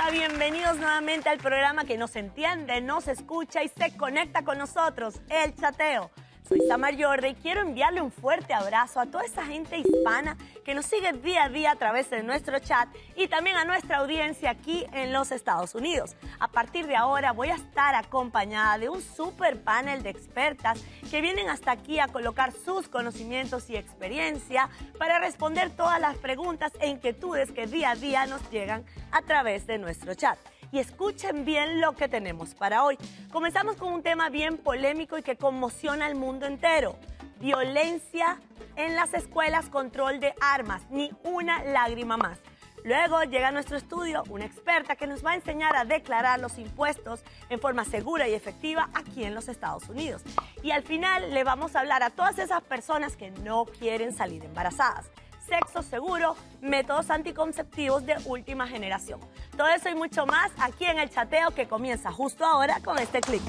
hermosa, bienvenidos nuevamente al programa que nos entiende, nos escucha y se conecta con nosotros, El Chateo. Soy Samar Jordi y quiero enviarle un fuerte abrazo a toda esa gente hispana que nos sigue día a día a través de nuestro chat y también a nuestra audiencia aquí en los Estados Unidos. A partir de ahora voy a estar acompañada de un super panel de expertas que vienen hasta aquí a colocar sus conocimientos y experiencia para responder todas las preguntas e inquietudes que día a día nos llegan a través de nuestro chat. Y escuchen bien lo que tenemos para hoy. Comenzamos con un tema bien polémico y que conmociona al mundo entero. Violencia en las escuelas, control de armas, ni una lágrima más. Luego llega a nuestro estudio una experta que nos va a enseñar a declarar los impuestos en forma segura y efectiva aquí en los Estados Unidos. Y al final le vamos a hablar a todas esas personas que no quieren salir embarazadas. Sexo seguro, métodos anticonceptivos de última generación. Todo eso y mucho más aquí en El Chateo que comienza justo ahora con este clip.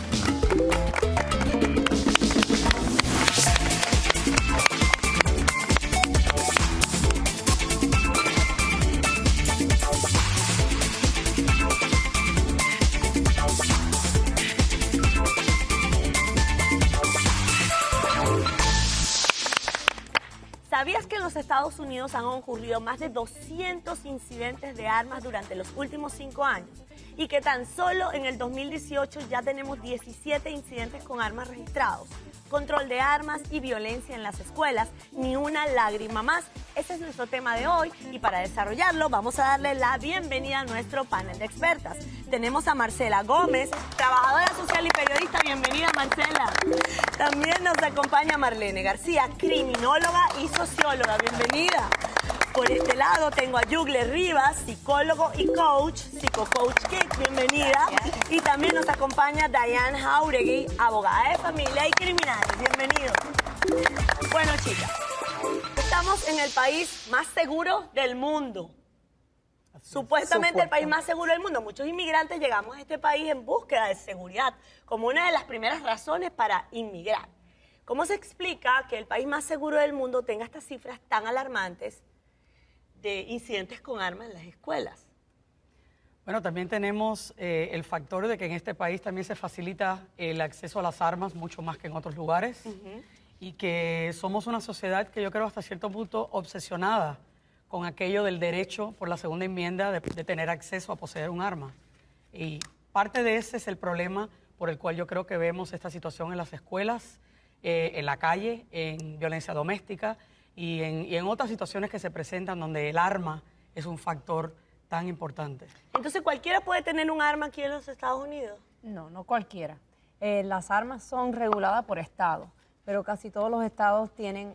¿Sabías que en los Estados Unidos han ocurrido más de 200 incidentes de armas durante los últimos 5 años? Y que tan solo en el 2018 ya tenemos 17 incidentes con armas registrados. Control de armas y violencia en las escuelas, ni una lágrima más. Ese es nuestro tema de hoy y para desarrollarlo vamos a darle la bienvenida a nuestro panel de expertas. Tenemos a Marcela Gómez, trabajadora social y periodista. Bienvenida, Marcela. También nos acompaña Marlene García, criminóloga y socióloga. Bienvenida. Por este lado tengo a Yugle Rivas, psicólogo y coach, psicocoach Kit, bienvenida. Y también nos acompaña Diane Jauregui, abogada de familia y criminales, bienvenido. Bueno, chicas, estamos en el país más seguro del mundo. Supuestamente el país más seguro del mundo. Muchos inmigrantes llegamos a este país en búsqueda de seguridad, como una de las primeras razones para inmigrar. ¿Cómo se explica que el país más seguro del mundo tenga estas cifras tan alarmantes de incidentes con armas en las escuelas? Bueno, también tenemos el factor de que en este país también se facilita el acceso a las armas mucho más que en otros lugares y que somos una sociedad que yo creo hasta cierto punto obsesionada con aquello del derecho por la segunda enmienda de tener acceso a poseer un arma. Y parte de ese es el problema por el cual yo creo que vemos esta situación en las escuelas, en la calle, en violencia doméstica, y en otras situaciones que se presentan donde el arma es un factor tan importante. Entonces, ¿cualquiera puede tener un arma aquí en los Estados Unidos? No, no cualquiera. Las armas son reguladas por estado, pero casi todos los estados tienen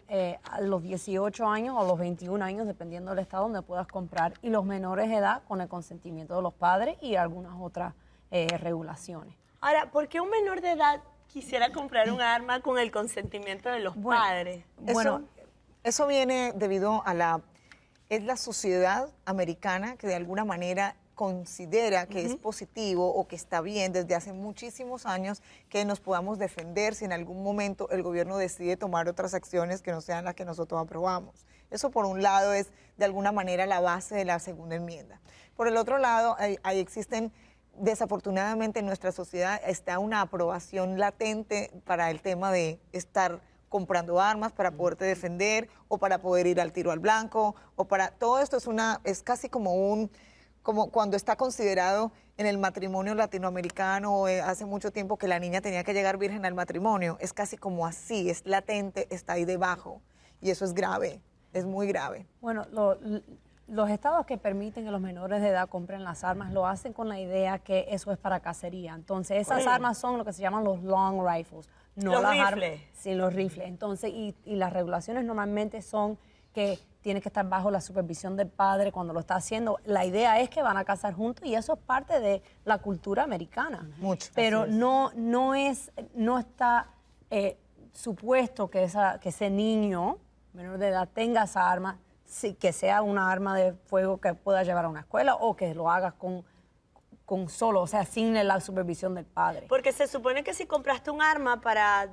a los 18 años o los 21 años, dependiendo del estado donde puedas comprar, y los menores de edad con el consentimiento de los padres y algunas otras regulaciones. Ahora, ¿por qué un menor de edad quisiera comprar un arma con el consentimiento de los padres? Bueno, eso viene debido a la sociedad americana que de alguna manera considera que es positivo o que está bien desde hace muchísimos años que nos podamos defender si en algún momento el gobierno decide tomar otras acciones que no sean las que nosotros aprobamos. Eso por un lado es de alguna manera la base de la segunda enmienda. Por el otro lado, ahí existen, desafortunadamente en nuestra sociedad está una aprobación latente para el tema de estar comprando armas para poderte defender o para poder ir al tiro al blanco o para todo esto es casi como cuando está considerado en el matrimonio latinoamericano hace mucho tiempo que la niña tenía que llegar virgen al matrimonio, es casi como así, es latente, está ahí debajo y eso es grave, es muy grave. Bueno, los estados que permiten que los menores de edad compren las armas lo hacen con la idea que eso es para cacería. Entonces, esas armas son lo que se llaman los long rifles. No los las rifles. Armas, sí, los rifles. Entonces, y las regulaciones normalmente son que tiene que estar bajo la supervisión del padre cuando lo está haciendo. La idea es que van a cazar juntos y eso es parte de la cultura americana. Mucho. Pero no está supuesto que ese niño menor de edad tenga esa arma, sí, que sea una arma de fuego que pueda llevar a una escuela o que lo hagas con solo, o sea, sin la supervisión del padre. Porque se supone que si compraste un arma para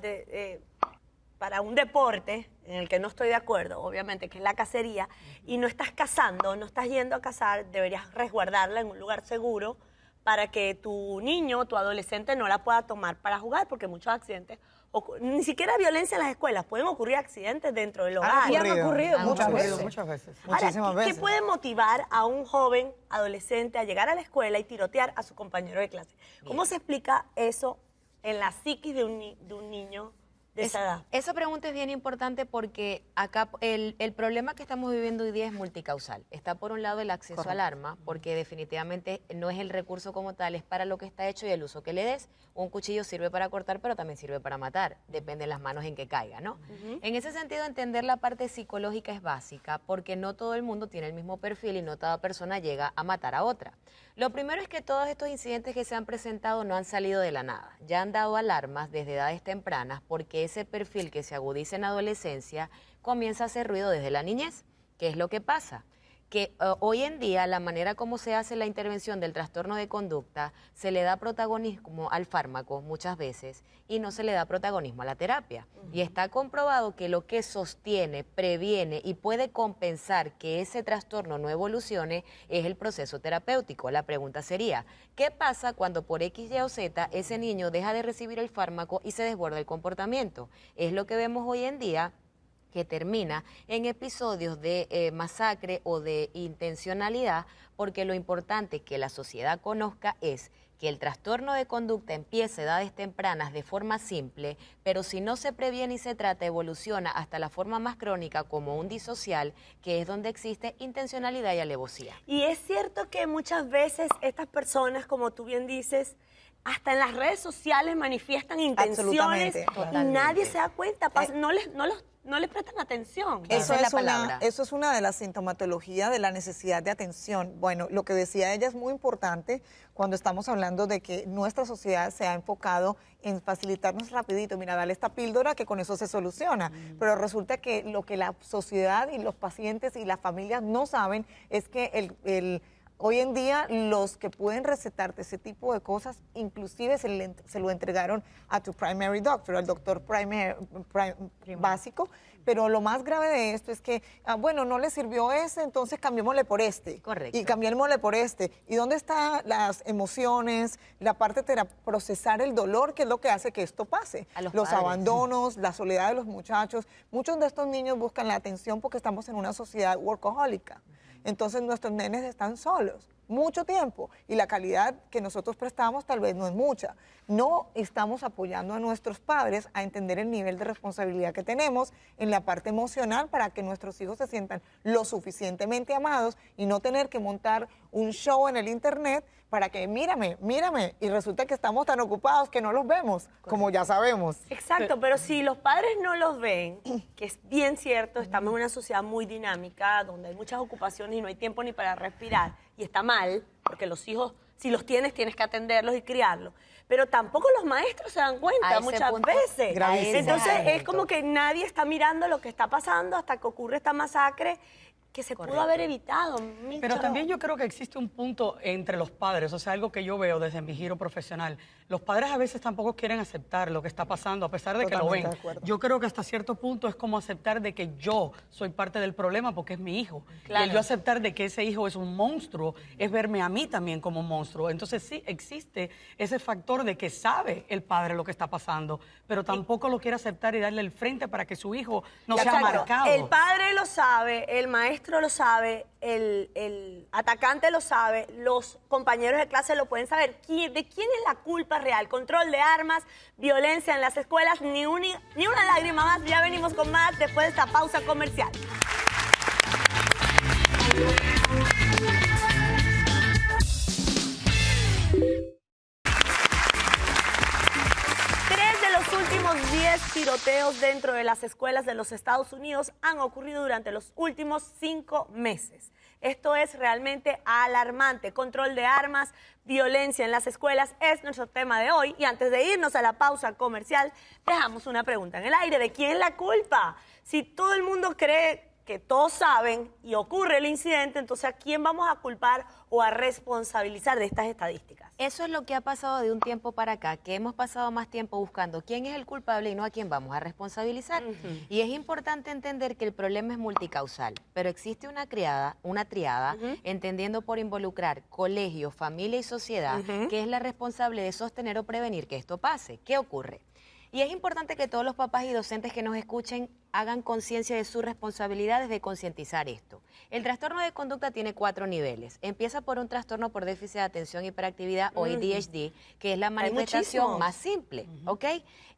para un deporte en el que no estoy de acuerdo, obviamente, que es la cacería, y no estás cazando, no estás yendo a cazar, deberías resguardarla en un lugar seguro para que tu niño, tu adolescente no la pueda tomar para jugar, porque muchos accidentes, ni siquiera violencia en las escuelas, pueden ocurrir accidentes dentro del hogar. Y han ocurrido muchas veces. Muchas veces. Muchísimas Ahora, ¿qué veces. puede motivar a un joven adolescente a llegar a la escuela y tirotear a su compañero de clase? ¿Cómo se explica eso en la psiquis de un niño de esa edad? Esa pregunta es bien importante porque acá el problema que estamos viviendo hoy día es multicausal. Está por un lado el acceso al arma, porque definitivamente no es el recurso como tal, es para lo que está hecho y el uso que le des. Un cuchillo sirve para cortar, pero también sirve para matar, depende de las manos en que caiga, ¿no? En ese sentido, entender la parte psicológica es básica, porque no todo el mundo tiene el mismo perfil y no toda persona llega a matar a otra. Lo primero es que todos estos incidentes que se han presentado no han salido de la nada, ya han dado alarmas desde edades tempranas, porque ese perfil que se agudiza en adolescencia comienza a hacer ruido desde la niñez. ¿Qué es lo que pasa? Que hoy en día la manera como se hace la intervención del trastorno de conducta se le da protagonismo al fármaco muchas veces y no se le da protagonismo a la terapia. Y está comprobado que lo que sostiene, previene y puede compensar que ese trastorno no evolucione es el proceso terapéutico. La pregunta sería, ¿qué pasa cuando por X, Y o Z ese niño deja de recibir el fármaco y se desborda el comportamiento? Es lo que vemos hoy en día, que termina en episodios de masacre o de intencionalidad, porque lo importante que la sociedad conozca es que el trastorno de conducta empieza a edades tempranas de forma simple, pero si no se previene y se trata, evoluciona hasta la forma más crónica como un disocial, que es donde existe intencionalidad y alevosía. Y es cierto que muchas veces estas personas, como tú bien dices, hasta en las redes sociales manifiestan intenciones Absolutamente. y nadie se da cuenta, no les prestan atención. Eso Esa es es, la palabra. eso es una de las sintomatologías de la necesidad de atención. Bueno, lo que decía ella es muy importante cuando estamos hablando de que nuestra sociedad se ha enfocado en facilitarnos rapidito. Mira, dale esta píldora que con eso se soluciona. Pero resulta que lo que la sociedad y los pacientes y las familias no saben es que hoy en día los que pueden recetarte ese tipo de cosas, inclusive se lo entregaron a tu primary doctor, al doctor básico, pero lo más grave de esto es que, bueno, no le sirvió ese, entonces cambiémosle por este. Correcto. Y cambiémosle por este. ¿Y dónde están las emociones, la parte de procesar el dolor, que es lo que hace que esto pase? A los Los padres. abandonos, la soledad de los muchachos. Muchos de estos niños buscan la atención porque estamos en una sociedad workahólica. Entonces nuestros nenes están solos mucho tiempo y la calidad que nosotros prestamos tal vez no es mucha. No estamos apoyando a nuestros padres a entender el nivel de responsabilidad que tenemos en la parte emocional para que nuestros hijos se sientan lo suficientemente amados y no tener que montar un show en el internet para que mírame, y resulta que estamos tan ocupados que no los vemos, como ya sabemos. Exacto, pero si los padres no los ven, que es bien cierto, estamos en una sociedad muy dinámica, donde hay muchas ocupaciones y no hay tiempo ni para respirar, y está mal, porque los hijos, si los tienes, tienes que atenderlos y criarlos, pero tampoco los maestros se dan A cuenta ese muchas punto, veces. gravísimo. Entonces Ese es el es como punto. que nadie está mirando lo que está pasando hasta que ocurre esta masacre que se pudo haber evitado. Pero también yo creo que existe un punto entre los padres, o sea, algo que yo veo desde mi giro profesional. Los padres a veces tampoco quieren aceptar lo que está pasando, a pesar de que lo Totalmente ven. de acuerdo. Yo creo que hasta cierto punto es como aceptar de que yo soy parte del problema porque es mi hijo. Claro. Y el yo aceptar de que ese hijo es un monstruo es verme a mí también como un monstruo. Entonces sí existe ese factor de que sabe el padre lo que está pasando, pero tampoco lo quiere aceptar y darle el frente para que su hijo no sea Exacto. marcado. El padre lo sabe, el maestro lo sabe, el atacante lo sabe, los compañeros de clase lo pueden saber. ¿De quién es la culpa real? Control de armas, violencia en las escuelas, ni una lágrima más. Ya venimos con más después de esta pausa comercial. Los últimos 10 tiroteos dentro de las escuelas de los Estados Unidos han ocurrido durante los últimos 5 meses. Esto es realmente alarmante. Control de armas, violencia en las escuelas es nuestro tema de hoy. Y antes de irnos a la pausa comercial, dejamos una pregunta en el aire. ¿De quién es la culpa? Si todo el mundo cree que todos saben y ocurre el incidente, entonces ¿a quién vamos a culpar o a responsabilizar de estas estadísticas? Eso es lo que ha pasado de un tiempo para acá, que hemos pasado más tiempo buscando quién es el culpable y no a quién vamos a responsabilizar. Y es importante entender que el problema es multicausal, pero existe una triada, entendiendo por involucrar colegio, familia y sociedad, que es la responsable de sostener o prevenir que esto pase. ¿Qué ocurre? Y es importante que todos los papás y docentes que nos escuchen hagan conciencia de sus responsabilidades de concientizar esto. El trastorno de conducta tiene 4 niveles. Empieza por un trastorno por déficit de atención y hiperactividad o ADHD, que es la manifestación más simple, ¿ok?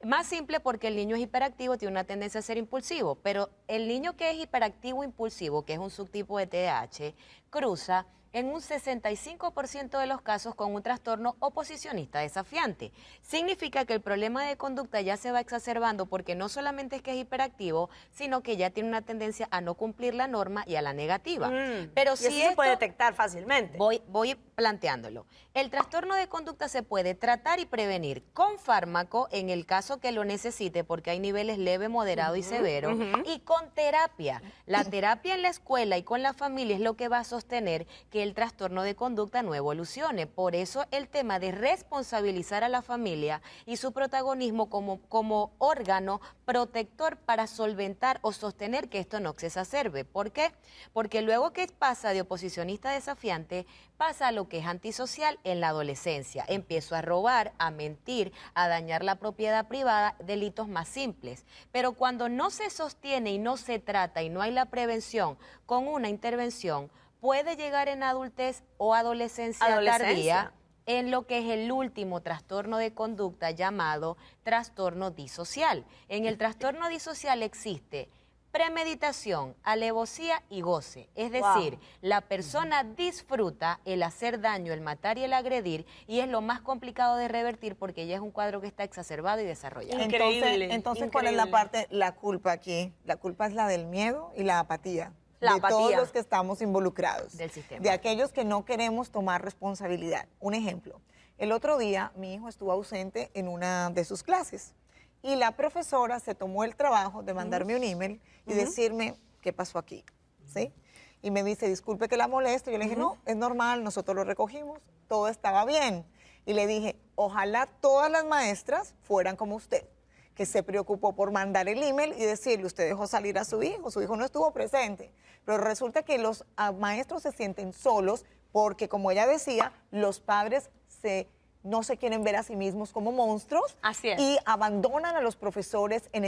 Más simple porque el niño es hiperactivo, tiene una tendencia a ser impulsivo, pero el niño que es hiperactivo impulsivo, que es un subtipo de TDAH, cruza en un 65% de los casos con un trastorno oposicionista desafiante. Significa que el problema de conducta ya se va exacerbando porque no solamente es que es hiperactivo, sino que ya tiene una tendencia a no cumplir la norma y a la negativa. Pero y si eso se puede detectar fácilmente. Voy planteándolo. El trastorno de conducta se puede tratar y prevenir con fármaco en el caso que lo necesite, porque hay niveles leve, moderado y severo, y con terapia. La terapia en la escuela y con la familia es lo que va a sostener que el trastorno de conducta no evolucione. Por eso el tema de responsabilizar a la familia y su protagonismo como órgano protector para solventar o sostener que esto no se exacerbe. ¿Por qué? Porque luego que pasa de oposicionista desafiante, pasa a lo que es antisocial en la adolescencia. Empiezo a robar, a mentir, a dañar la propiedad privada, delitos más simples. Pero cuando no se sostiene y no se trata y no hay la prevención con una intervención, puede llegar en adultez o adolescencia tardía en lo que es el último trastorno de conducta llamado trastorno disocial. En el trastorno disocial existe premeditación, alevosía y goce. Es decir, la persona disfruta el hacer daño, el matar y el agredir, y es lo más complicado de revertir porque ya es un cuadro que está exacerbado y desarrollado. Entonces, ¿cuál es la parte, la culpa aquí? La culpa es la del miedo y la apatía. La de apatía. todos los que estamos involucrados. Del sistema. De aquellos que no queremos tomar responsabilidad. Un ejemplo, el otro día mi hijo estuvo ausente en una de sus clases y la profesora se tomó el trabajo de mandarme un email y decirme qué pasó aquí, ¿sí? Y me dice, disculpe que la moleste. Yo le dije, no, es normal, nosotros lo recogimos, todo estaba bien. Y le dije, ojalá todas las maestras fueran como usted, que se preocupó por mandar el email y decirle, usted dejó salir a su hijo no estuvo presente. Pero resulta que los maestros se sienten solos porque, como ella decía, los padres no se quieren ver a sí mismos como monstruos. Así es. Y abandonan a los profesores en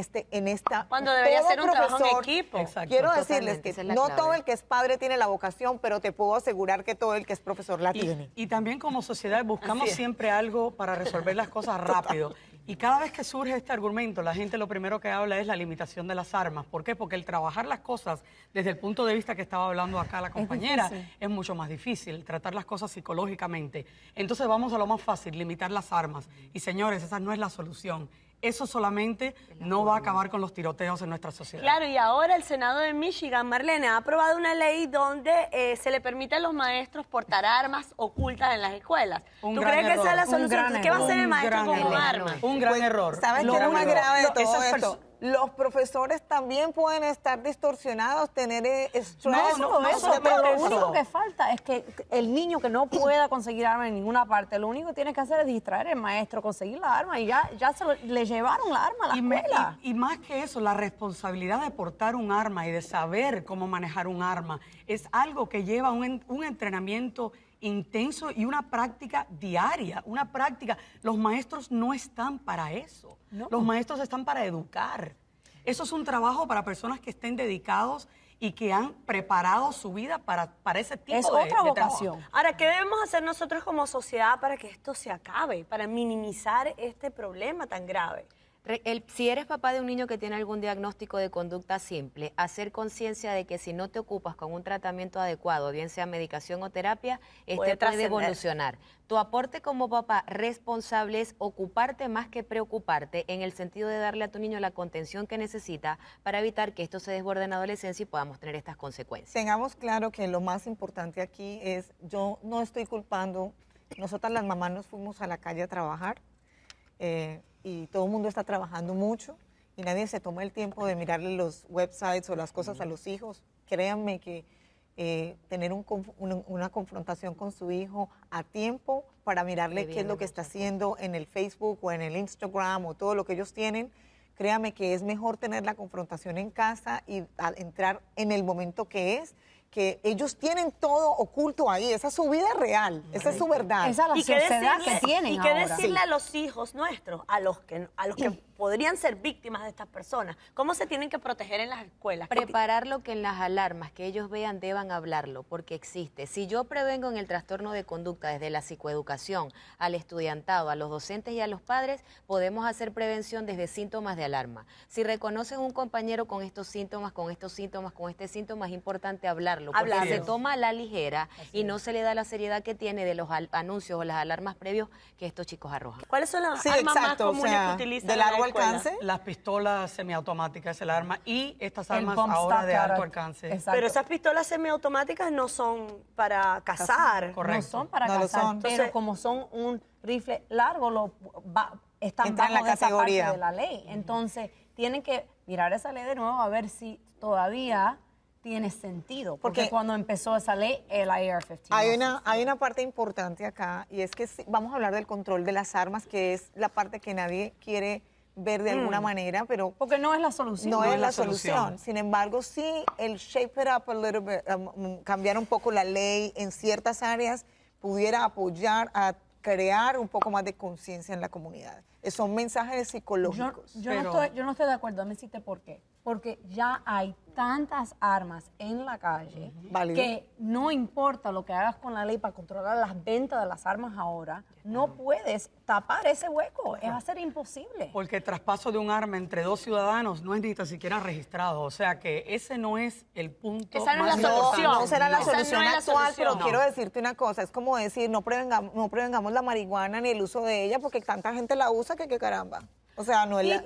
esta... Cuando debería todo ser un trabajo en profesor- equipo. Exacto. Quiero Totalmente, decirles que esa es la no clave. todo el que es padre tiene la vocación, pero te puedo asegurar que todo el que es profesor la tiene. Y también como sociedad buscamos Así es. siempre algo para resolver las cosas rápido. Y cada vez que surge este argumento, la gente lo primero que habla es la limitación de las armas. ¿Por qué? Porque el trabajar las cosas desde el punto de vista que estaba hablando acá la compañera es mucho más difícil, tratar las cosas psicológicamente. Entonces vamos a lo más fácil, limitar las armas. Y señores, esa no es la solución. Eso solamente no va a acabar con los tiroteos en nuestra sociedad. Claro, y ahora el Senado de Michigan, Marlene, ha aprobado una ley donde se le permite a los maestros portar armas ocultas en las escuelas. Un ¿Tú gran crees que esa es la error. Un solución? gran ¿Qué va a hacer el Un maestro gran con un error. arma? Un gran Pues, error. ¿Sabes qué es lo más único- grave de todo esas esto? Los profesores también pueden estar distorsionados, tener estrés. No solamente Pero lo eso. único que falta es que el niño que no pueda conseguir arma en ninguna parte, lo único que tiene que hacer es distraer al maestro, conseguir la arma y ya le llevaron la arma a la escuela. Y más que eso, la responsabilidad de portar un arma y de saber cómo manejar un arma es algo que lleva un entrenamiento intenso y una práctica diaria, una práctica. Los maestros no están para eso. Los maestros están para educar. Eso es un trabajo para personas que estén dedicados y que han preparado su vida para ese tipo Es de otra de vocación. trabajo. Ahora, ¿qué debemos hacer nosotros como sociedad para que esto se acabe, para minimizar este problema tan grave? Si eres papá de un niño que tiene algún diagnóstico de conducta simple, hacer conciencia de que si no te ocupas con un tratamiento adecuado, bien sea medicación o terapia, Puede puede trascender. evolucionar. Tu aporte como papá responsable es ocuparte más que preocuparte, en el sentido de darle a tu niño la contención que necesita para evitar que esto se desborde en la adolescencia y podamos tener estas consecuencias. Tengamos claro que lo más importante aquí es, yo no estoy culpando, nosotras las mamás nos fuimos a la calle a trabajar y todo el mundo está trabajando mucho y nadie se toma el tiempo de mirarle los websites o las cosas a los hijos, créanme que tener una confrontación con su hijo a tiempo para mirarle qué es lo que está haciendo en el Facebook o en el Instagram o todo lo que ellos tienen, créame que es mejor tener la confrontación en casa y entrar en el momento que ellos tienen todo oculto ahí, esa es su vida real, esa es su verdad. Esa es la sociedad que tienen ¿Y qué ahora? decirle a los hijos nuestros, a los que podrían ser víctimas de estas personas? ¿Cómo se tienen que proteger en las escuelas? Prepararlo, que en las alarmas que ellos vean deban hablarlo, porque existe. Si yo prevengo en el trastorno de conducta desde la psicoeducación al estudiantado, a los docentes y a los padres, podemos hacer prevención desde síntomas de alarma. Si reconocen un compañero con estos síntomas, con este síntoma, es importante hablarlo, porque se toma a la ligera y no se le da la seriedad que tiene de los anuncios o las alarmas previos que estos chicos arrojan. ¿Cuáles son las armas más comunes que utilizan de en la largo escuela? alcance? Las pistolas semiautomáticas es el arma y estas El armas bump ahora stock de alto ahora. alcance. Exacto. Pero esas pistolas semiautomáticas no son para cazar. Correcto. No son para No lo cazar, son. pero Entonces- como son un rifle largo, están Entra en la bajo de esa parte categoría. de la ley. Entonces, tienen que mirar esa ley de nuevo a ver si todavía tiene sentido. Porque Porque cuando empezó esa ley, el AR-15. Hay una parte importante acá y es que vamos a hablar del control de las armas, que es la parte que nadie quiere ver de alguna manera, pero Porque no es la solución. no No es la solución. solución. Sin embargo, sí, el shape it up a little bit, cambiar un poco la ley en ciertas áreas pudiera apoyar a crear un poco más de conciencia en la comunidad. Son mensajes psicológicos. Yo no estoy de acuerdo, me decirte por qué. Porque ya hay tantas armas en la calle Válido. que no importa lo que hagas con la ley para controlar las ventas de las armas ahora, no puedes tapar ese hueco, va a ser imposible. Porque el traspaso de un arma entre dos ciudadanos no es ni tan siquiera registrado. O sea que ese no es el punto Esa no es más la importante. solución. No será la Esa no solución es la actual, solución. pero No. quiero decirte una cosa, es como decir, no prevengamos la marihuana ni el uso de ella, porque tanta gente la usa que caramba. O sea, no es la...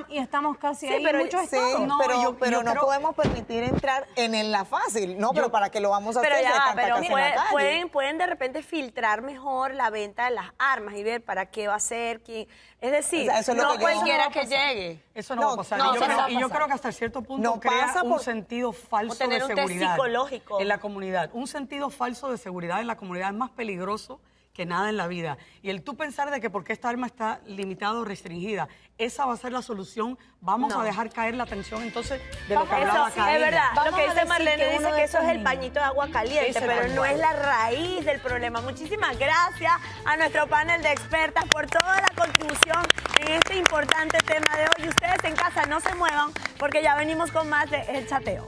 Y estamos casi Sí, ahí pero en muchos Sí, estados. No, pero yo no creo- podemos permitir entrar en la fácil, ¿no? Pero ¿para qué lo vamos a Pero hacer? ya si hay va, tanta pero casa en la calle? pueden de repente filtrar mejor la venta de las armas y ver para qué va a ser, quién. Es decir, O sea, eso es lo no que yo- cualquiera eso no que llegue. Eso no, No, va a pasar. no, y eso no va a yo pasar. creo que hasta cierto punto No crea pasa un por- sentido falso o tener de un test seguridad psicológico. en la comunidad. Un sentido falso de seguridad en la comunidad es más peligroso que nada en la vida. Y el tú pensar de que porque esta arma está limitada o restringida, esa va a ser la solución, vamos a dejar caer la atención entonces de lo que hablaba Eso, acá es ella. verdad. Vamos Lo que a dice decir Marlene que dice uno de que eso es estos el pañito de agua caliente, Ese pero tal no cual. es la raíz del problema. Muchísimas gracias a nuestro panel de expertas por toda la contribución en este importante tema de hoy. Ustedes en casa no se muevan porque ya venimos con más de El Chateo.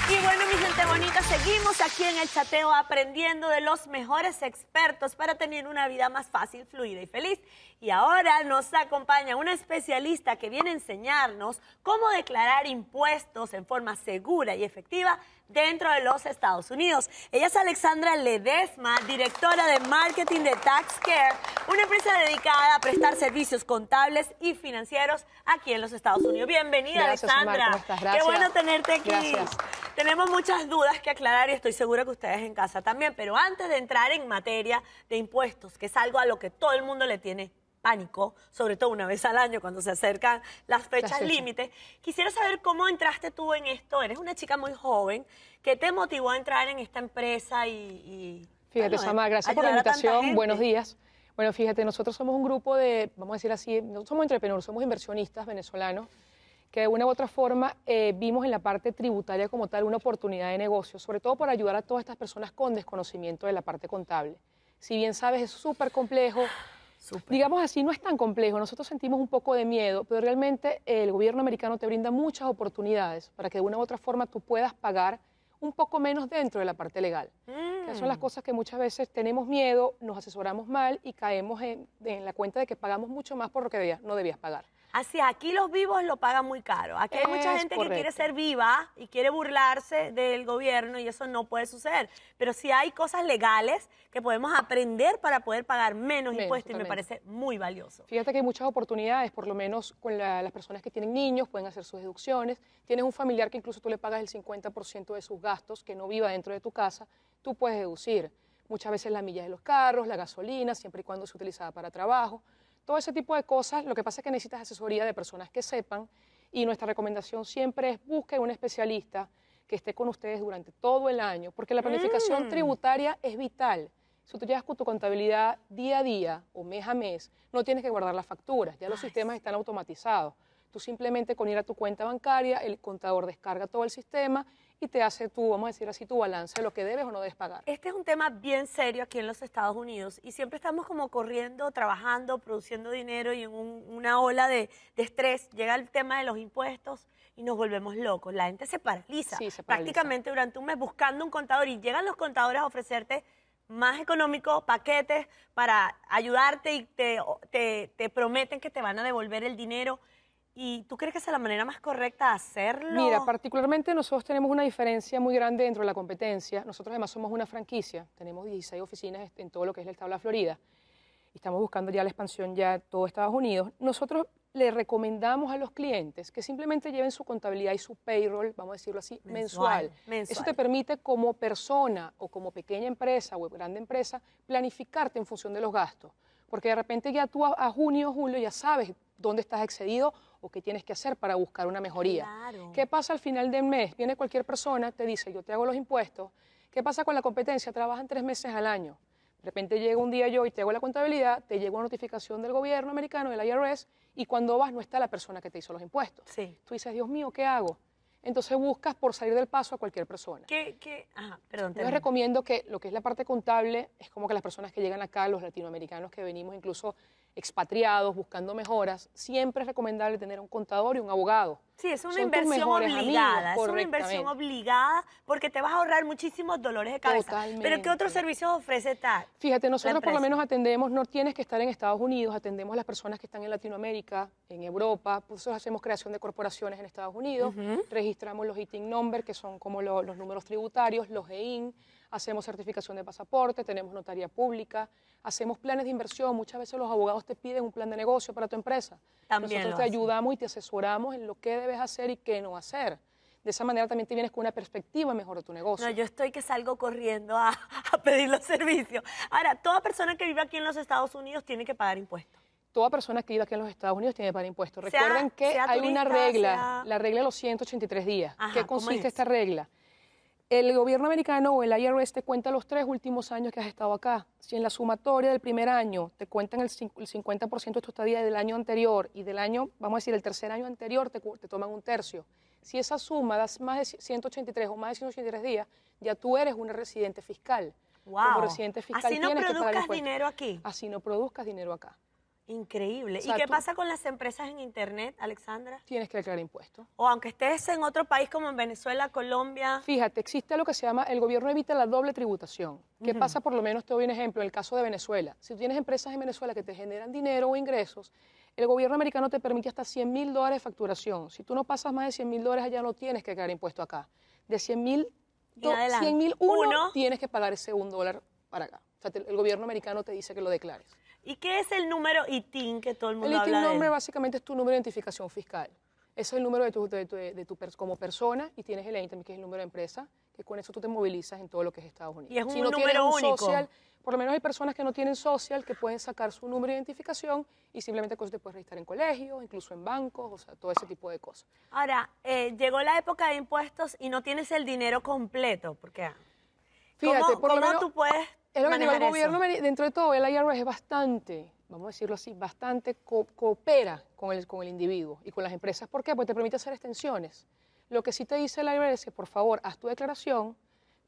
Y bueno, mi gente bonita, seguimos aquí en El Chateo aprendiendo de los mejores expertos para tener una vida más fácil, fluida y feliz. Y ahora nos acompaña una especialista que viene a enseñarnos cómo declarar impuestos en forma segura y efectiva dentro de los Estados Unidos. Ella es Alexandra Ledesma, directora de marketing de TaxCare, una empresa dedicada a prestar servicios contables y financieros aquí en los Estados Unidos. Bienvenida, Gracias, Alexandra. Omar, ¿cómo estás? Gracias. Qué bueno tenerte aquí. Gracias. Tenemos muchas dudas que aclarar y estoy segura que ustedes en casa también, pero antes de entrar en materia de impuestos, que es algo a lo que todo el mundo le tiene pánico, sobre todo una vez al año cuando se acercan las fechas límites, quisiera saber cómo entraste tú en esto. Eres una chica muy joven. ¿Qué te motivó a entrar en esta empresa Fíjate, bueno, Samar, gracias por la ayudar a tanta invitación. gente? Buenos días. Bueno, fíjate, nosotros somos un grupo de, vamos a decir así, no somos entrepreneurs, somos inversionistas venezolanos que de una u otra forma vimos en la parte tributaria como tal una oportunidad de negocio, sobre todo para ayudar a todas estas personas con desconocimiento de la parte contable. Si bien sabes, es súper complejo. Digamos así, no es tan complejo. Nosotros sentimos un poco de miedo, pero realmente el gobierno americano te brinda muchas oportunidades para que de una u otra forma tú puedas pagar un poco menos dentro de la parte legal. Esas son las cosas que muchas veces tenemos miedo, nos asesoramos mal y caemos en la cuenta de que pagamos mucho más por lo que no debías pagar. Así, aquí los vivos lo pagan muy caro. Aquí hay mucha Es gente que quiere correcto. ser viva y quiere burlarse del gobierno y eso no puede suceder. Pero sí hay cosas legales que podemos aprender para poder pagar menos impuestos y me totalmente. parece muy valioso. Fíjate que hay muchas oportunidades, por lo menos con las personas que tienen niños, pueden hacer sus deducciones. Tienes un familiar que incluso tú le pagas el 50% de sus gastos, que no viva dentro de tu casa, tú puedes deducir. Muchas veces las millas de los carros, la gasolina, siempre y cuando sea utilizada para trabajo. Todo ese tipo de cosas, lo que pasa es que necesitas asesoría de personas que sepan y nuestra recomendación siempre es busquen un especialista que esté con ustedes durante todo el año, porque la planificación tributaria es vital. Si tú llevas con tu contabilidad día a día o mes a mes, no tienes que guardar las facturas, ya los sistemas están automatizados. Tú simplemente con ir a tu cuenta bancaria, el contador descarga todo el sistema y te hace tu, vamos a decir así, tu balance de lo que debes o no debes pagar. Este es un tema bien serio aquí en los Estados Unidos y siempre estamos como corriendo, trabajando, produciendo dinero y en una ola de estrés. Llega el tema de los impuestos y nos volvemos locos. La gente se paraliza, Sí, se paraliza. prácticamente durante un mes buscando un contador y llegan los contadores a ofrecerte más económicos, paquetes para ayudarte y te prometen que te van a devolver el dinero. ¿Y tú crees que esa es la manera más correcta de hacerlo? Mira, particularmente nosotros tenemos una diferencia muy grande dentro de la competencia. Nosotros además somos una franquicia, tenemos 16 oficinas en todo lo que es el estado de la Florida y estamos buscando ya la expansión ya a todo Estados Unidos. Nosotros le recomendamos a los clientes que simplemente lleven su contabilidad y su payroll, vamos a decirlo así, mensual. Eso te permite como persona o como pequeña empresa o grande empresa planificarte en función de los gastos. Porque de repente ya tú a junio o julio ya sabes dónde estás excedido o qué tienes que hacer para buscar una mejoría. Claro. ¿Qué pasa al final del mes? Viene cualquier persona, te dice, yo te hago los impuestos. ¿Qué pasa con la competencia? Trabajan 3 meses al año. De repente llega un día yo y te hago la contabilidad, te llega una notificación del gobierno americano, del IRS, y cuando vas no está la persona que te hizo los impuestos. Sí. Tú dices, Dios mío, ¿qué hago? Entonces buscas por salir del paso a cualquier persona. Ajá, perdón. Yo les recomiendo que lo que es la parte contable es como que las personas que llegan acá, los latinoamericanos que venimos incluso expatriados, buscando mejoras, siempre es recomendable tener un contador y un abogado. Sí, es una Son tus inversión mejores obligada, amigos, es una inversión correctamente. obligada porque te vas a ahorrar muchísimos dolores de cabeza. Totalmente. Pero ¿qué otros servicios ofrece TAC? Fíjate, nosotros por lo empresa? menos atendemos, no tienes que estar en Estados Unidos, atendemos a las personas que están en Latinoamérica, en Europa, por eso hacemos creación de corporaciones en Estados Unidos, registramos los ITIN number, que son como los números tributarios, los EIN, hacemos certificación de pasaporte, tenemos notaría pública, hacemos planes de inversión, muchas veces los abogados te piden un plan de negocio para tu empresa. También Nosotros lo te hacen. ayudamos y te asesoramos en lo que debes hacer y qué no hacer. De esa manera también te vienes con una perspectiva mejor de tu negocio. No, yo estoy que salgo corriendo a pedir los servicios. Ahora, toda persona que vive aquí en los Estados Unidos tiene que pagar impuestos. Toda persona que vive aquí en los Estados Unidos tiene que pagar impuestos. Sea- Recuerden que sea hay una turista, regla, sea- la regla de los 183 días. Ajá, ¿Qué ¿cómo consiste es? esta regla? El gobierno americano o el IRS te cuenta los 3 últimos años que has estado acá. Si en la sumatoria del primer año te cuentan el 50% de tu estadía del año anterior y del año, vamos a decir, el tercer año anterior te toman un tercio. Si esa suma da más de 183 o más de 183 días, ya tú eres una residente fiscal. Wow. Como residente fiscal Así no tienes que pagar produzcas impuestos. dinero aquí. Así no produzcas dinero acá. Increíble. O sea, ¿Y qué tú- pasa con las empresas en Internet, Alexandra? Tienes que declarar impuestos. O aunque estés en otro país como en Venezuela, Colombia. Fíjate, existe lo que se llama, el gobierno evita la doble tributación. ¿Qué pasa? Por lo menos te doy un ejemplo, en el caso de Venezuela. Si tú tienes empresas en Venezuela que te generan dinero o ingresos, el gobierno americano te permite hasta $100,000 de facturación. Si tú no pasas más de $100,000 allá, no tienes que declarar impuesto acá. De 100,000, En adelante. 100,001 tienes que pagar ese $1 para acá. O sea, el gobierno americano te dice que lo declares. ¿Y qué es el número ITIN que todo el mundo El ITIN habla de number él? básicamente es tu número de identificación fiscal. Ese es el número como persona y tienes el EIN también, que es el número de empresa, que con eso tú te movilizas en todo lo que es Estados Unidos. Y es un si no número tienes un único. social, por lo menos hay personas que no tienen social que pueden sacar su número de identificación y simplemente con eso te puedes registrar en colegios, incluso en bancos, o sea, todo ese tipo de cosas. Ahora, llegó la época de impuestos y no tienes el dinero completo. ¿Por qué? Fíjate, ¿Cómo, por lo cómo menos, tú puedes es lo que digo, manejar el gobierno, eso? dentro de todo, el IRS es bastante, vamos a decirlo así, bastante coopera con el individuo y con las empresas. ¿Por qué? Porque te permite hacer extensiones. Lo que sí te dice el IRS es que, por favor, haz tu declaración,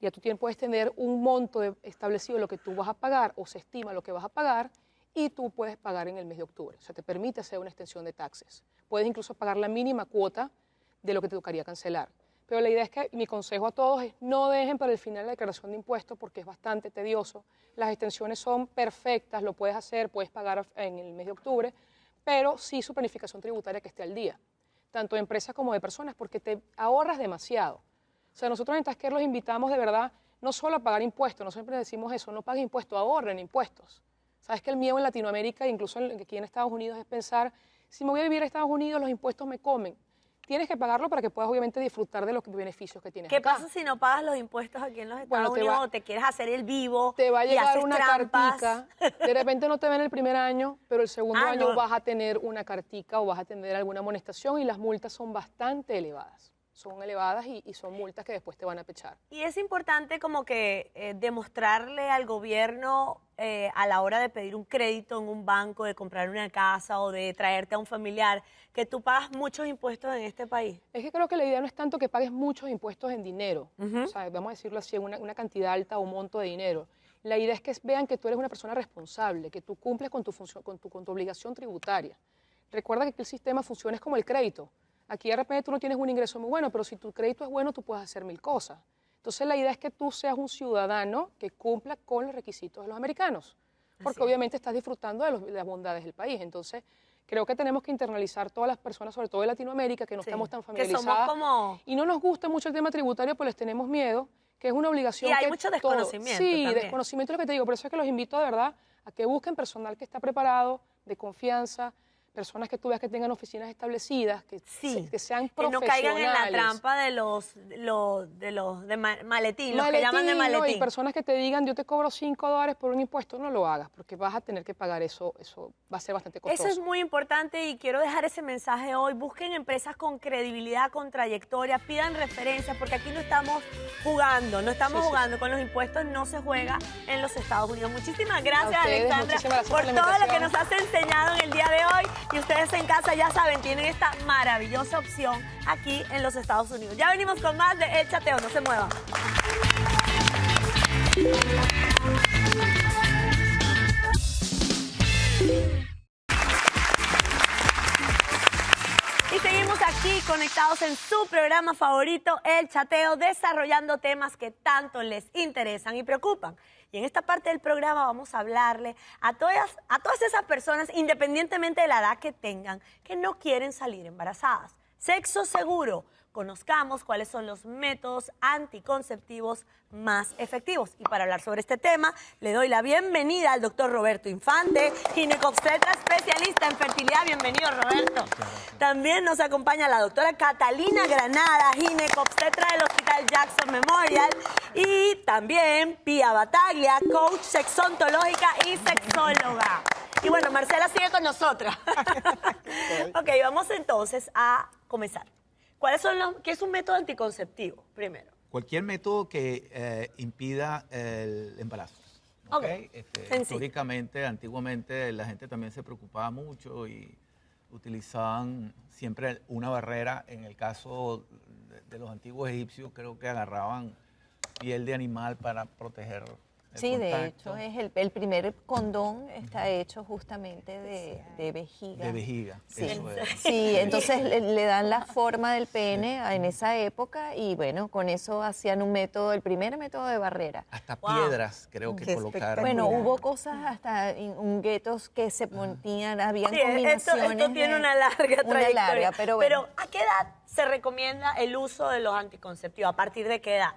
ya tú puedes tener un monto establecido de lo que tú vas a pagar o se estima lo que vas a pagar y tú puedes pagar en el mes de octubre. O sea, te permite hacer una extensión de taxes. Puedes incluso pagar la mínima cuota de lo que te tocaría cancelar. Pero la idea es que mi consejo a todos es no dejen para el final la declaración de impuestos porque es bastante tedioso. Las extensiones son perfectas, lo puedes hacer, puedes pagar en el mes de octubre, pero sí su planificación tributaria que esté al día, tanto de empresas como de personas, porque te ahorras demasiado. O sea, nosotros en Tasker los invitamos de verdad no solo a pagar impuestos, nosotros siempre decimos eso, no paguen impuestos, ahorren impuestos. Sabes que el miedo en Latinoamérica, incluso aquí en Estados Unidos, es pensar, si me voy a vivir a Estados Unidos, los impuestos me comen. Tienes que pagarlo para que puedas obviamente disfrutar de los beneficios que tienes ¿Qué acá. pasa si no pagas los impuestos aquí en los Estados Bueno, Unidos o te quieres hacer el vivo Te va a y llegar haces una trampas? cartica, de repente no te ven el primer año, pero el segundo Ah, año no. vas a tener una cartica o vas a tener alguna amonestación y las multas son bastante elevadas. Son elevadas y son multas que después te van a pechar. Y es importante como que demostrarle al gobierno a la hora de pedir un crédito en un banco, de comprar una casa o de traerte a un familiar, que tú pagas muchos impuestos en este país. Es que creo que la idea no es tanto que pagues muchos impuestos en dinero, o sea, vamos a decirlo así, una cantidad alta o un monto de dinero. La idea es que vean que tú eres una persona responsable, que tú cumples con tu obligación tributaria. Recuerda que aquí el sistema funciona es como el crédito. Aquí de repente tú no tienes un ingreso muy bueno, pero si tu crédito es bueno, tú puedes hacer 1000 cosas. Entonces la idea es que tú seas un ciudadano que cumpla con los requisitos de los americanos, porque obviamente estás disfrutando de las bondades del país. Entonces creo que tenemos que internalizar todas las personas, sobre todo de Latinoamérica, que no estamos tan Que familiarizadas. somos como... Y no nos gusta mucho el tema tributario, pues les tenemos miedo, que es una obligación. Y hay que mucho todo- desconocimiento Sí, también. desconocimiento es lo que te digo. Por eso es que los invito de verdad a que busquen personal que está preparado, de confianza, personas que tú veas que tengan oficinas establecidas, que sean Que profesionales. no caigan en la trampa de los maletín, los que llaman de Maletín, ¿no? maletín. Y personas que te digan, yo te cobro $5 por un impuesto, no lo hagas, porque vas a tener que pagar eso va a ser bastante costoso. Eso es muy importante y quiero dejar ese mensaje hoy. Busquen empresas con credibilidad, con trayectoria, pidan referencias, porque aquí no estamos jugando, con los impuestos no se juega en los Estados Unidos. Muchísimas gracias, A ustedes, Alexandra, muchísimas gracias por por la todo lo que invitación. nos has enseñado en el día de hoy. Y ustedes en casa ya saben, tienen esta maravillosa opción aquí en los Estados Unidos. Ya venimos con más de El Chateo, no se muevan. Y seguimos aquí conectados en su programa favorito, El Chateo, desarrollando temas que tanto les interesan y preocupan. Y en esta parte del programa vamos a hablarle a todas esas personas, independientemente de la edad que tengan, que no quieren salir embarazadas. Sexo seguro. Conozcamos cuáles son los métodos anticonceptivos más efectivos. Y para hablar sobre este tema, le doy la bienvenida al doctor Roberto Infante, ginecobstetra especialista en fertilidad. Bienvenido, Roberto. También nos acompaña la doctora Catalina Granada, ginecobstetra del Hospital Jackson Memorial. Y también Pia Bataglia, coach sexontológica y sexóloga. Y bueno, Marcela sigue con nosotras. Ok, vamos entonces a comenzar. ¿Qué es un método anticonceptivo, primero? Cualquier método que impida el embarazo. Ok, sencillo. Históricamente, antiguamente, la gente también se preocupaba mucho y utilizaban siempre una barrera. En el caso de los antiguos egipcios, creo que agarraban piel de animal para proteger el Sí, de contacto. hecho, es el primer condón está hecho justamente de vejiga. De vejiga, Sí, eso es. sí, entonces le dan la forma del pene en esa época y bueno, con eso hacían el primer método de barrera. Hasta Wow. piedras creo que Qué colocaron. Bueno, hubo cosas hasta guetos que se ponían, habían Sí, combinaciones. esto tiene una larga una trayectoria. larga, pero bueno. ¿a qué edad se recomienda el uso de los anticonceptivos? ¿A partir de qué edad?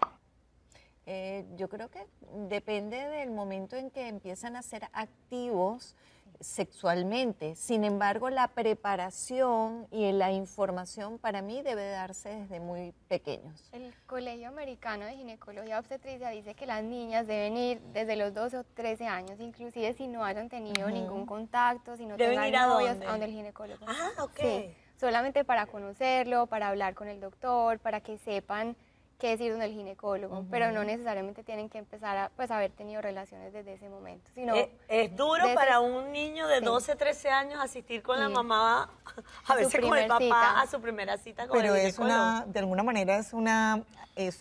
Yo creo que depende del momento en que empiezan a ser activos sexualmente. Sin embargo, la preparación y la información para mí debe darse desde muy pequeños. El Colegio Americano de Ginecología Obstetricia dice que las niñas deben ir desde los 12 o 13 años, inclusive si no hayan tenido ningún contacto, si no ¿Deben tengan ir a novios, dónde? a donde el ginecólogo. Ah, ok. Sí, solamente para conocerlo, para hablar con el doctor, para que sepan qué decir donde el ginecólogo, pero no necesariamente tienen que empezar a haber tenido relaciones desde ese momento, sino Es duro de para ese- un niño de sí. 12, 13 años asistir con la Sí. mamá, a A su veces con el primer papá, cita. a su primera cita con Pero el es ginecólogo. de alguna manera es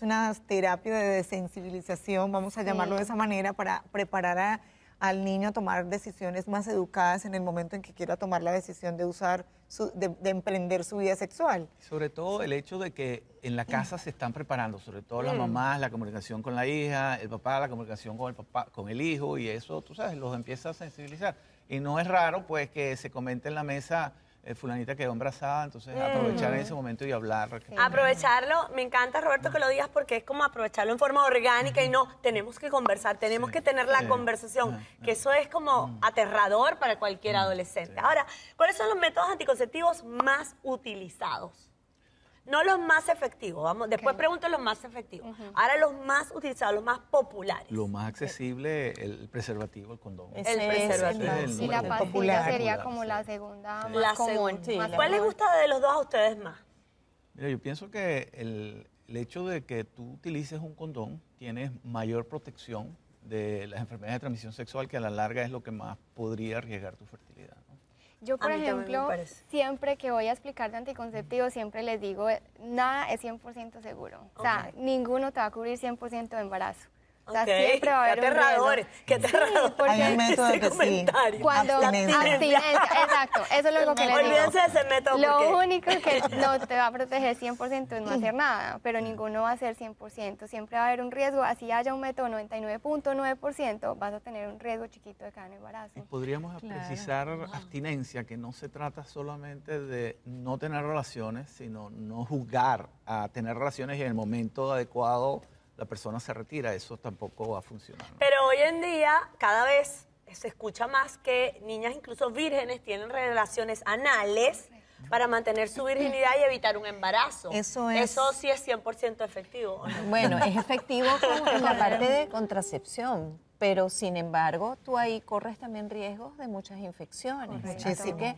una terapia de desensibilización, vamos a llamarlo de esa manera, para preparar al niño a tomar decisiones más educadas en el momento en que quiera tomar la decisión de de emprender su vida sexual. Sobre todo el hecho de que en la casa se están preparando, sobre todo las mamás, la comunicación con la hija, el papá, la comunicación con el papá, con el hijo, y eso, tú sabes, los empieza a sensibilizar. Y no es raro, pues, que se comente en la mesa, fulanita quedó embarazada, entonces aprovechar en ese momento y hablar. Aprovecharlo, me encanta, Roberto, que lo digas, porque es como aprovecharlo en forma orgánica y no, tenemos que conversar, tenemos que tener la conversación, que eso es como aterrador para cualquier adolescente. Ahora, ¿cuáles son los métodos anticonceptivos más utilizados? No los más efectivos, vamos, después pregunto los más efectivos. Ahora los más utilizados, los más populares. Lo más accesible, el preservativo, el condón. El preservativo. Y la pastilla sería como la segunda más común. ¿Cuál les gusta de los dos a ustedes más? Mira, yo pienso que el hecho de que tú utilices un condón tienes mayor protección de las enfermedades de transmisión sexual, que a la larga es lo que más podría arriesgar tu fertilidad, ¿no? Yo, por ejemplo, siempre que voy a explicar de anticonceptivos, siempre les digo, nada es 100% seguro. O sea, ninguno te va a cubrir 100% de embarazo. O sea, siempre va a haber un riesgo. Qué aterrador. Hay un método que sí. Cuando abstinencia, exacto, eso es lo que les digo. Olvídense de ese método. Lo único que no te va a proteger 100% es no hacer nada, pero ninguno va a ser 100%. Siempre va a haber un riesgo, así haya un método 99.9%, vas a tener un riesgo chiquito de caer en embarazo. Y podríamos precisar abstinencia, que no se trata solamente de no tener relaciones, sino no juzgar a tener relaciones y en el momento adecuado la persona se retira, eso tampoco va a funcionar, ¿no? Pero hoy en día cada vez se escucha más que niñas incluso vírgenes tienen relaciones anales para mantener su virginidad y evitar un embarazo. Eso sí es 100% efectivo, ¿o no? Bueno, es efectivo en la parte de contracepción, pero sin embargo tú ahí corres también riesgos de muchas infecciones. Así que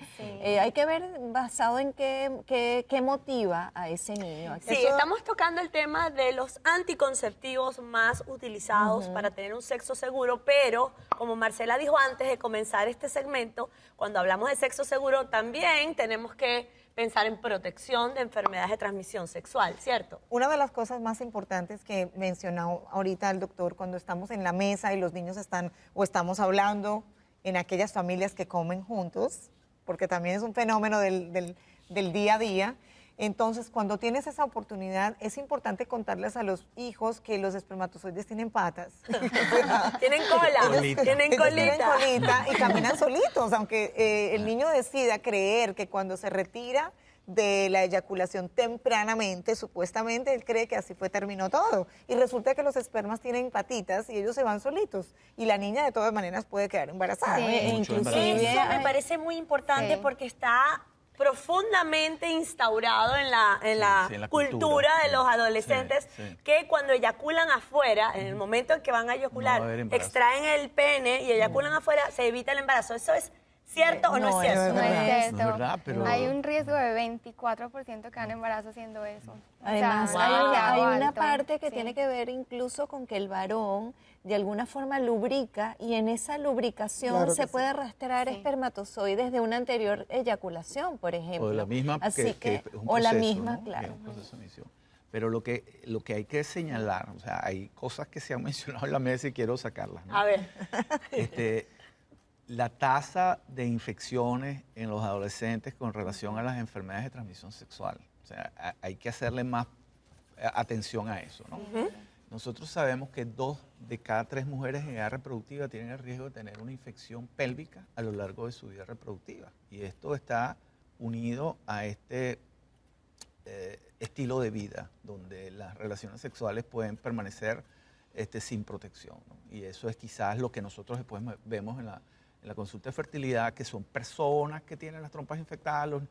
hay que ver basado en qué motiva a ese niño. Sí, estamos tocando el tema de los anticonceptivos más utilizados para tener un sexo seguro, pero como Marcela dijo antes de comenzar este segmento, cuando hablamos de sexo seguro también tenemos que pensar en protección de enfermedades de transmisión sexual, ¿cierto? Una de las cosas más importantes que mencionó ahorita el doctor, cuando estamos en la mesa y los niños estamos hablando en aquellas familias que comen juntos, porque también es un fenómeno del día a día. Entonces, cuando tienes esa oportunidad, es importante contarles a los hijos que los espermatozoides tienen patas. Tienen cola, tienen colita y caminan solitos, aunque el niño decida creer que cuando se retira de la eyaculación tempranamente, supuestamente él cree que así terminó todo. Y resulta que los espermas tienen patitas y ellos se van solitos. Y la niña de todas maneras puede quedar embarazada. Inclusive eso me parece muy importante porque está profundamente instaurado en la cultura de los adolescentes que cuando eyaculan afuera, en el momento en que van a eyacular, extraen el pene y eyaculan afuera, se evita el embarazo. ¿Eso es cierto o no es cierto? No es cierto. No es verdad, pero... Hay un riesgo de 24% que dan embarazo haciendo eso. Además, hay una parte que tiene que ver incluso con que el varón de alguna forma lubrica y en esa lubricación se puede arrastrar espermatozoides de una anterior eyaculación, por ejemplo. O de la misma, Así que es un o la proceso, misma, ¿no? claro. Es un proceso de emisión. Pero lo que hay que señalar, o sea, hay cosas que se han mencionado en la mesa y quiero sacarlas, ¿no? A ver. La tasa de infecciones en los adolescentes con relación a las enfermedades de transmisión sexual. O sea, hay que hacerle más atención a eso, ¿no? Nosotros sabemos que 2 de cada 3 mujeres en edad reproductiva tienen el riesgo de tener una infección pélvica a lo largo de su vida reproductiva. Y esto está unido a este estilo de vida, donde las relaciones sexuales pueden permanecer sin protección, ¿no? Y eso es quizás lo que nosotros después vemos en la consulta de fertilidad, que son personas que tienen las trompas infectadas,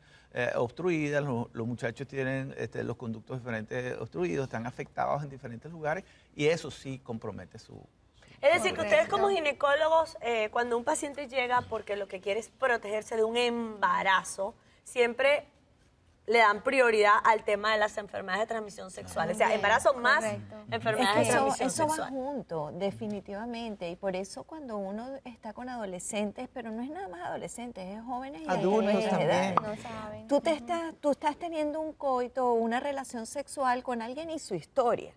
obstruidas, los muchachos tienen los conductos diferentes obstruidos, están afectados en diferentes lugares y eso sí compromete su Es decir, que ustedes como ginecólogos, cuando un paciente llega porque lo que quiere es protegerse de un embarazo, siempre le dan prioridad al tema de las enfermedades de transmisión sexual. O sea, embarazo más enfermedades de transmisión eso sexual. va junto, definitivamente. Y por eso cuando uno está con adolescentes, pero no es nada más adolescentes, es jóvenes y adultos también. No saben. Tú estás teniendo un coito o una relación sexual con alguien y su historia.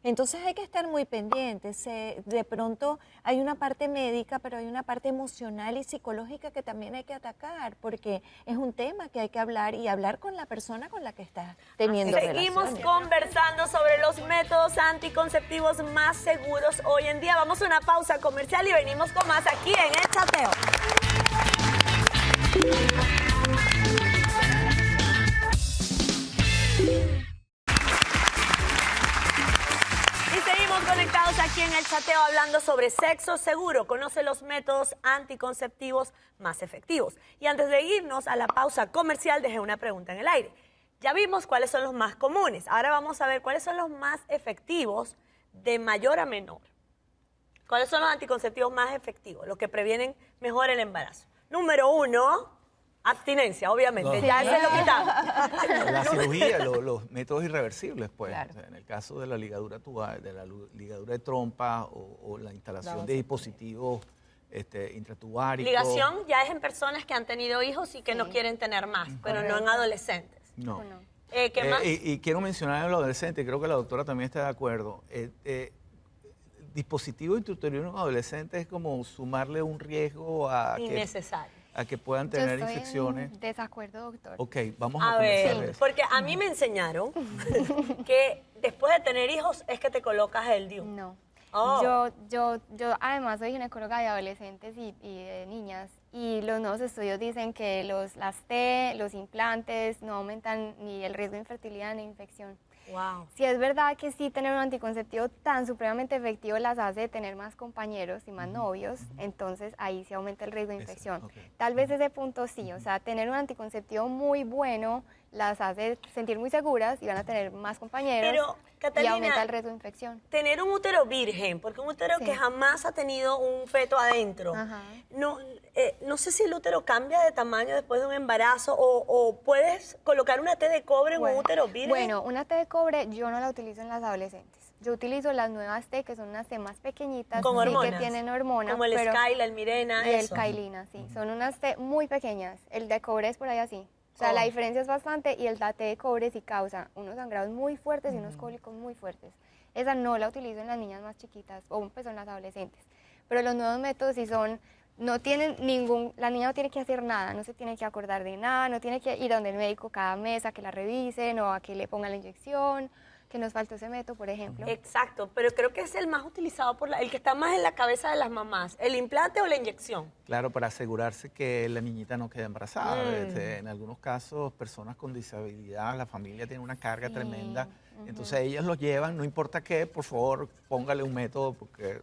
Entonces hay que estar muy pendientes. De pronto hay una parte médica, pero hay una parte emocional y psicológica que también hay que atacar, porque es un tema que hay que hablar y hablar con la persona con la que estás teniendo Seguimos relaciones. conversando sobre los métodos anticonceptivos más seguros hoy en día. Vamos a una pausa comercial y venimos con más aquí en El Chateo. Conectados aquí en el chateo hablando sobre sexo seguro. Conoce los métodos anticonceptivos más efectivos. Y antes de irnos a la pausa comercial, dejé una pregunta en el aire. Ya vimos cuáles son los más comunes. Ahora vamos a ver cuáles son los más efectivos de mayor a menor. ¿Cuáles son los anticonceptivos más efectivos? Los que previenen mejor el embarazo. Número 1... abstinencia, obviamente, No. ya se lo quitamos. La cirugía, los métodos irreversibles, pues. Claro. O sea, en el caso de la ligadura tubal, de la ligadura de trompa o la instalación de dispositivos intratubáricos. Ligación ya es en personas que han tenido hijos y que no quieren tener más, pero no en adolescentes. No. ¿Qué más? Y quiero mencionar en los adolescentes, creo que la doctora también está de acuerdo. Dispositivo intrauterino en adolescentes es como sumarle un riesgo Innecesario. a que puedan tener Yo estoy infecciones. en desacuerdo, doctor. Ok, vamos A a comenzar ver, eso. porque a mí me enseñaron que después de tener hijos es que te colocas el DIU. No. Oh. Yo además soy ginecóloga de adolescentes y de niñas, y los nuevos estudios dicen que las T, los implantes no aumentan ni el riesgo de infertilidad ni infección. Wow. Si es verdad que sí tener un anticonceptivo tan supremamente efectivo las hace tener más compañeros y más novios, entonces ahí sí aumenta el riesgo de infección. Tal vez ese punto sí, o sea, tener un anticonceptivo muy bueno las hace sentir muy seguras y van a tener más compañeros. Pero, Catalina, y aumenta el riesgo de infección. Tener un útero virgen, porque un útero que jamás ha tenido un feto adentro, no sé si el útero cambia de tamaño después de un embarazo o puedes colocar una T de cobre en un útero virgen. Bueno, una T de cobre yo no la utilizo en las adolescentes. Yo utilizo las nuevas T, que son unas T más pequeñitas, con sí, hormonas, que tienen hormonas. como el Skyla, el Mirena, y el eso. Kailina, sí. Son unas T muy pequeñas. El de cobre es por ahí así. O sea, la diferencia es bastante, y el T de cobre sí causa unos sangrados muy fuertes y unos cólicos muy fuertes. Esa no la utilizo en las niñas más chiquitas, o pues en las adolescentes. Pero los nuevos métodos sí son, no tienen la niña no tiene que hacer nada, no se tiene que acordar de nada, no tiene que ir donde el médico cada mes a que la revisen o a que le pongan la inyección, que nos faltó ese método, por ejemplo. Exacto, pero creo que es el más utilizado el que está más en la cabeza de las mamás, el implante o la inyección. Claro, para asegurarse que la niñita no quede embarazada. En algunos casos, personas con disabilidad, la familia tiene una carga tremenda. Entonces ellas los llevan, no importa qué, por favor, póngale un método, porque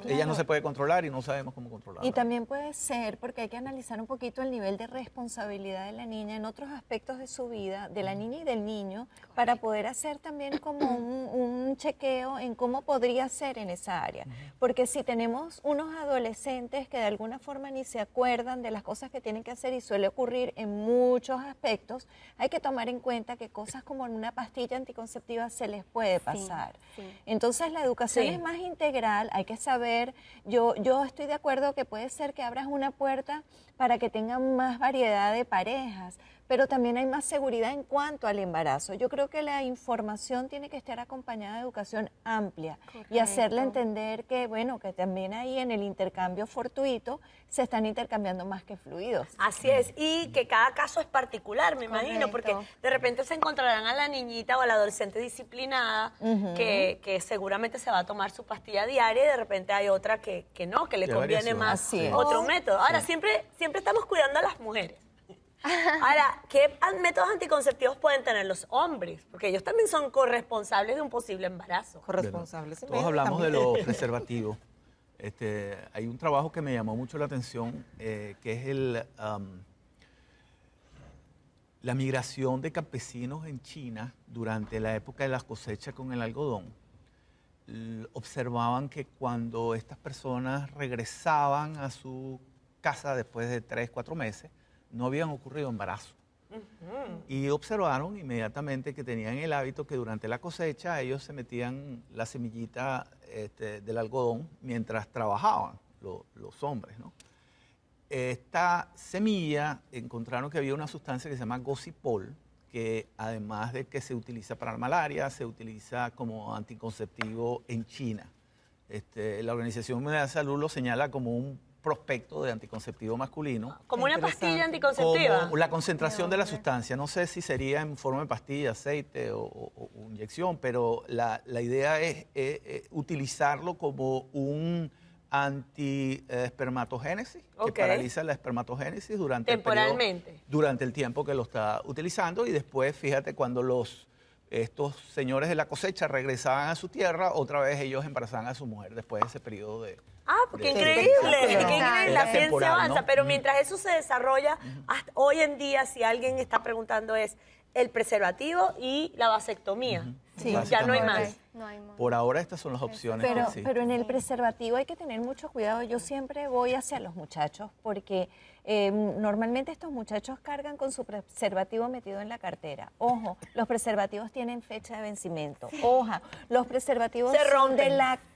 ella no se puede controlar y no sabemos cómo controlarla. Y también puede ser, porque hay que analizar un poquito el nivel de responsabilidad de la niña en otros aspectos de su vida, de la niña y del niño, para poder hacer también como un chequeo en cómo podría ser en esa área. Porque si tenemos unos adolescentes que de alguna forma ni se acuerdan de las cosas que tienen que hacer, y suele ocurrir en muchos aspectos, hay que tomar en cuenta que cosas como en una pastilla anticonceptiva se les puede pasar. Entonces la educación es más integral, hay que saber, yo estoy de acuerdo que puede ser que abras una puerta para que tengan más variedad de parejas, pero también hay más seguridad en cuanto al embarazo. Yo creo que la información tiene que estar acompañada de educación amplia. Correcto. Y hacerle entender que, bueno, que también ahí en el intercambio fortuito se están intercambiando más que fluidos. Así es, y que cada caso es particular, me imagino, porque de repente se encontrarán a la niñita o a la adolescente disciplinada que seguramente se va a tomar su pastilla diaria, y de repente hay otra que no, que le conviene más otro método. Ahora, siempre estamos cuidando a las mujeres. Ahora, ¿qué métodos anticonceptivos pueden tener los hombres? Porque ellos también son corresponsables de un posible embarazo. Corresponsables. Bueno, todos hablamos de los preservativos. Hay un trabajo que me llamó mucho la atención, que es la migración de campesinos en China durante la época de las cosechas con el algodón. Observaban que cuando estas personas regresaban a su casa después de 3, 4 meses, no habían ocurrido embarazos. Y observaron inmediatamente que tenían el hábito que durante la cosecha ellos se metían la semillita del algodón mientras trabajaban, los hombres, ¿no? Esta semilla encontraron que había una sustancia que se llama gocipol, que además de que se utiliza para la malaria, se utiliza como anticonceptivo en China. La Organización Mundial de la Salud lo señala como un prospecto de anticonceptivo masculino. Como una pastilla anticonceptiva. Como la concentración de la sustancia. No sé si sería en forma de pastilla, aceite o inyección, pero la idea es utilizarlo como un anti-espermatogénesis, Ok. que paraliza la espermatogénesis durante Temporalmente. durante el tiempo que lo está utilizando, y después, fíjate, cuando estos señores de la cosecha regresaban a su tierra, otra vez ellos embarazaban a su mujer después de ese periodo de... Qué de- increíble, qué increíble, Era la ciencia temporal, avanza, ¿no? pero mientras eso se desarrolla, hasta hoy en día, si alguien está preguntando, es el preservativo y la vasectomía. Sí. Ya no hay más. Básicamente. No hay más. Por ahora estas son las opciones que existen. Pero en el preservativo hay que tener mucho cuidado. Yo siempre voy hacia los muchachos porque normalmente estos muchachos cargan con su preservativo metido en la cartera. Ojo, los preservativos tienen fecha de vencimiento. Ojo, los preservativos Se son de, rompen.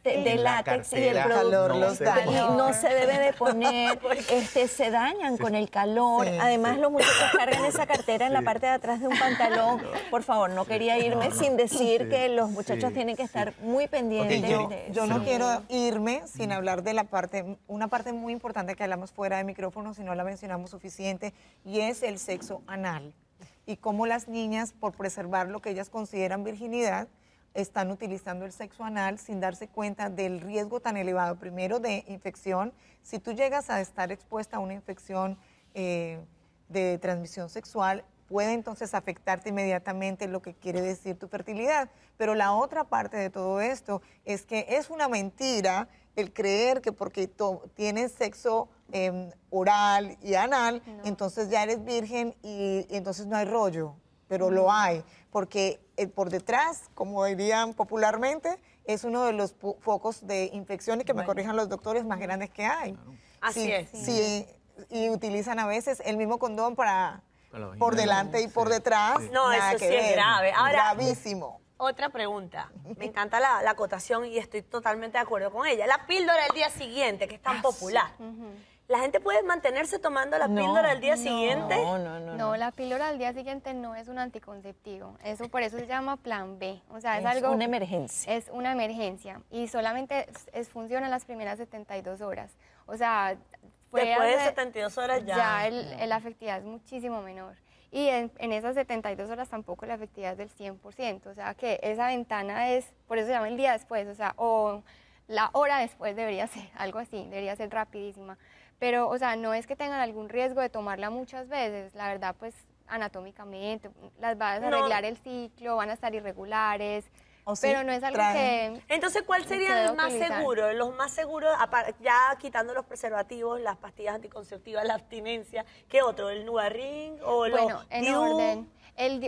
de En la látex y el cartera producto no se y pone. no se debe de poner, se dañan con el calor. Sí, Además, los muchachos cargan esa cartera en la Sí. parte de atrás de un pantalón. Por favor, no quería irme sin decir Sí, que los muchachos sí, tienen que sí. estar muy pendientes Ok, de Yo no Sí. quiero irme sin hablar de una parte muy importante que hablamos fuera de micrófono, si no la mencionamos suficiente, y es el sexo anal. Y cómo las niñas, por preservar lo que ellas consideran virginidad, están utilizando el sexo anal sin darse cuenta del riesgo tan elevado, primero de infección. Si tú llegas a estar expuesta a una infección de transmisión sexual, puede entonces afectarte inmediatamente, lo que quiere decir tu fertilidad. Pero la otra parte de todo esto es que es una mentira el creer que porque tienes sexo oral y anal, entonces ya eres virgen y entonces no hay rollo, pero lo hay, porque por detrás, como dirían popularmente, es uno de los focos de infección, y que me corrijan los doctores, más grandes que hay. Así Sí, es. sí, y utilizan a veces el mismo condón para la vagina, por delante y por sí, detrás. sí. No, nada eso que sí es ver. grave. Ahora- Gravísimo. Otra pregunta. Me encanta la acotación y estoy totalmente de acuerdo con ella. La píldora del día siguiente, que es tan popular. ¿La gente puede mantenerse tomando la píldora del día siguiente? No, la píldora al día siguiente no es un anticonceptivo. Eso por eso se llama plan B. O sea, es Es algo... una emergencia. Es una emergencia y solamente funciona en las primeras 72 horas. O sea, Después de 72 horas ya. la efectividad es muchísimo menor. Y en esas 72 horas tampoco la efectividad es del 100%. O sea, que esa ventana es, por eso se llama el día después, o sea, o la hora después debería ser, algo así, debería ser rapidísima. Pero, o sea, no es que tengan algún riesgo de tomarla muchas veces. La verdad, pues, anatómicamente, las va a desarreglar el ciclo, van a estar irregulares. ¿O sí? Pero no es algo que... Entonces, ¿cuál se sería debe el más utilizar. seguro? Los más seguros, ya quitando los preservativos, las pastillas anticonceptivas, la abstinencia, ¿qué otro? ¿El Nuvaring o Bueno, los en DIU? orden.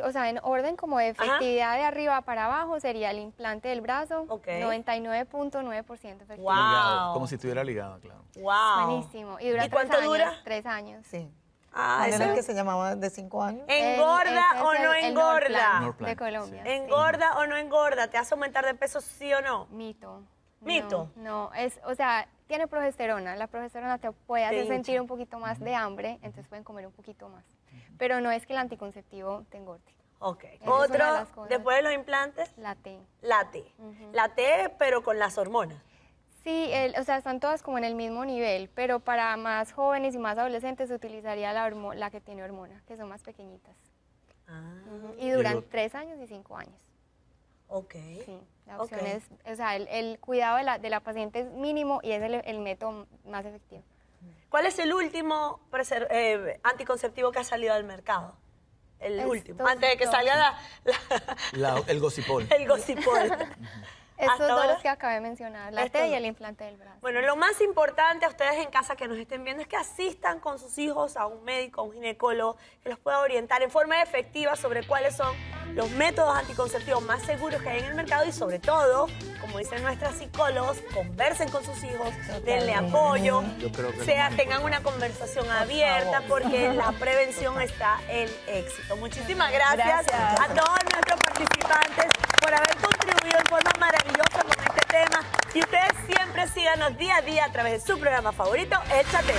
O sea, en orden como de efectividad de arriba para abajo sería el implante del brazo, Ok. 99.9% efectividad. Wow. Ligado, como si estuviera ligado, claro. Wow. Buenísimo. Y dura ¿Y cuánto 3 años, dura? 3 años. Sí. Ah, ¿Cuál era eso- el que se llamaba de 5 años? ¿Engorda Ese o es no el engorda? Norplan Norplan, de Colombia. sí. ¿Engorda o no engorda? ¿Te hace aumentar de peso sí o no? Mito. ¿Mito? No, o sea, tiene progesterona. La progesterona te puede hacer hincha. sentir un poquito más de hambre, entonces pueden comer un poquito más. Pero no es que el anticonceptivo te engorde. Ok. Esa es una de Otro, las cosas. después de los implantes, La T. la T. La T, pero con las hormonas. Sí, o sea, están todas como en el mismo nivel, pero para más jóvenes y más adolescentes se utilizaría la que tiene hormona, que son más pequeñitas. Y duran Digo- 3 años y 5 años. Ok. Sí, la opción Ok. es, o sea, el cuidado de la paciente es mínimo y es el método más efectivo. ¿Cuál es el último anticonceptivo que ha salido al mercado? El Estos último, antes de que dos. salga El Gocipol. el Gocipol. Estos Hasta dos ahora- que acabé de mencionar, la Estos T y dos. el implante del brazo. Bueno, lo más importante a ustedes en casa que nos estén viendo es que asistan con sus hijos a un médico, a un ginecólogo, que los pueda orientar en forma efectiva sobre cuáles son los métodos anticonceptivos más seguros que hay en el mercado y sobre todo, como dicen nuestras psicólogos, conversen con sus hijos, denle apoyo, Yo creo que tengan una conversación abierta porque en la prevención está el éxito. Muchísimas gracias a todos nuestros participantes por haber contribuido en forma maravillosa con este tema y ustedes siempre síganos día a día a través de su programa favorito, Échate.